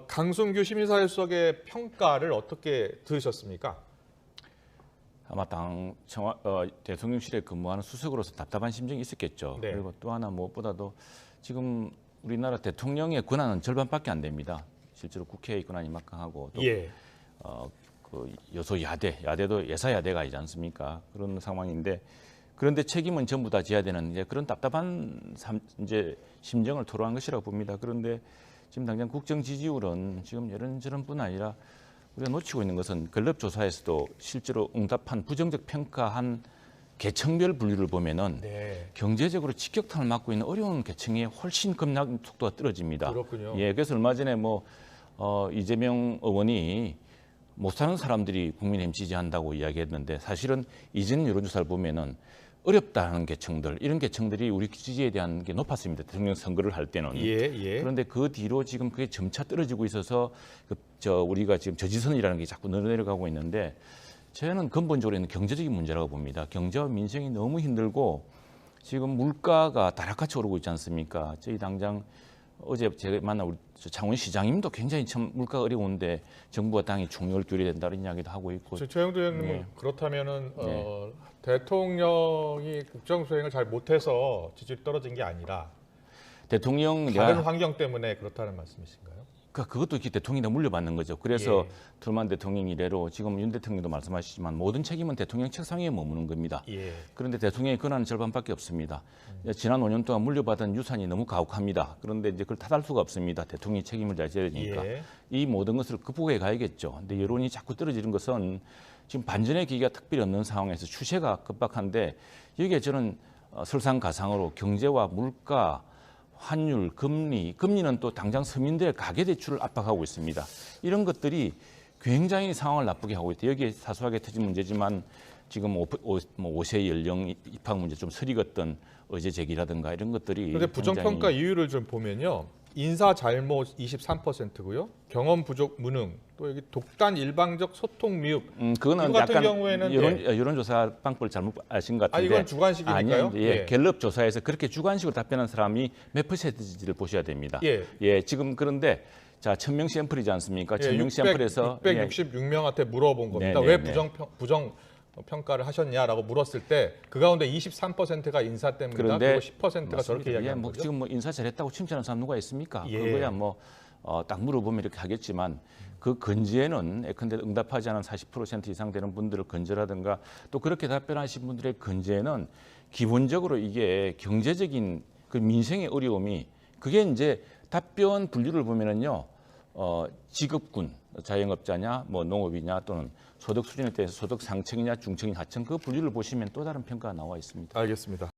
강승규 시민사회수석의 평가를 어떻게 들으셨습니까? 아마 대통령실에 근무하는 수석으로서 답답한 심정이 있었겠죠. 네. 그리고 또 하나 무엇보다도 지금 우리나라 대통령의 권한은 절반밖에 안 됩니다. 실제로 국회의 권한이 막강하고 또 예. 그 여소 야대도 예사야대가 아니지 않습니까? 그런 상황인데 그런데 책임은 전부 다 져야 되는 이제 그런 답답한 이제 심정을 토로한 것이라고 봅니다. 그런데 지금 당장 국정 지지율은 지금 이런저런뿐 아니라 우리가 놓치고 있는 것은 건럽조사에서도 실제로 응답한 부정적 평가한 계층별 분류를 보면은 네. 경제적으로 직격탄을 맞고 있는 어려운 계층이 훨씬 급락 속도가 떨어집니다. 그렇군요. 예, 그래서 얼마 전에 이재명 의원이 못 사는 사람들이 국민의힘 지지한다고 이야기했는데 사실은 이전 여론조사를 보면은 어렵다는 계층들 이런 계층들이 우리 지지에 대한 게 높았습니다. 대통령 선거를 할 때는. 예. 그런데 그 뒤로 지금 그게 점차 떨어지고 있어서 우리가 지금 저지선이라는 게 자꾸 내려가고 있는데 저는 근본적으로 있는 경제적인 문제라고 봅니다. 경제와 민생이 너무 힘들고 지금 물가가 다락같이 오르고 있지 않습니까? 저희 당장 어제 제가 만난 우리 창원시장님도 굉장히 참 물가가 어려운데 정부와 당이 총력을 기울여야 된다는 이야기도 하고 있고. 최영도 의원님은 네. 그렇다면은 네. 대통령이 국정 수행을 잘 못해서 지지율이 떨어진 게 아니라 대통령 다른 환경 때문에 그렇다는 말씀이신가요? 그것도 이렇게 대통령이 물려받는 거죠. 그래서 예. 트루만 대통령 이래로 지금 윤 대통령도 말씀하시지만 모든 책임은 대통령 책상 위에 머무는 겁니다. 예. 그런데 대통령의 권한은 절반밖에 없습니다. 지난 5년 동안 물려받은 유산이 너무 가혹합니다. 그런데 이제 그걸 탓할 수가 없습니다. 대통령이 책임을 잘 져야 되니까. 예. 이 모든 것을 극복해 가야겠죠. 근데 여론이 자꾸 떨어지는 것은 지금 반전의 기기가 특별히 없는 상황에서 추세가 급박한데 여기에 저는 설상가상으로 경제와 물가 환율, 금리는 또 당장 서민들의 가계대출을 압박하고 있습니다. 이런 것들이 굉장히 상황을 나쁘게 하고 있다. 여기에 사소하게 터진 문제지만 지금 5세 연령 입학 문제 좀 서리걷던 의제 제기라든가 이런 것들이 그런데 부정평가 이유를 좀 보면요. 인사 잘못 23%고요. 경험 부족 무능, 또 여기 독단 일방적 소통 미흡. 그거는 이거 같은 약간 경우에는 여론조사 방법을 잘못 아신 것 같은데. 이건 주관식이니까요. 아니요, 예. 갤럽 조사에서 그렇게 주관식으로 답변한 사람이 몇 %인지를 보셔야 됩니다. 예. 지금 그런데 자 1000명 샘플이지 않습니까? 1000명 샘플에서 666명한테 물어본 겁니다. 왜 부정 평가를 하셨냐라고 물었을 때 그 가운데 23%가 인사 때문이다. 그리고 10%가 저렇게 이야기하는 거죠. 지금 인사 잘했다고 칭찬하는 사람 누가 있습니까? 예. 그거야 딱 물어보면 이렇게 하겠지만 그 건재는 예컨대 응답하지 않은 40% 이상 되는 분들을 건재라든가 또 그렇게 답변하신 분들의 건재는 기본적으로 이게 경제적인 그 민생의 어려움이 그게 이제 답변 분류를 보면은요. 직업군, 자영업자냐, 농업이냐 또는 소득 수준에 대해서 소득 상층이냐, 중층이냐, 하층 그 분류를 보시면 또 다른 평가가 나와 있습니다. 알겠습니다.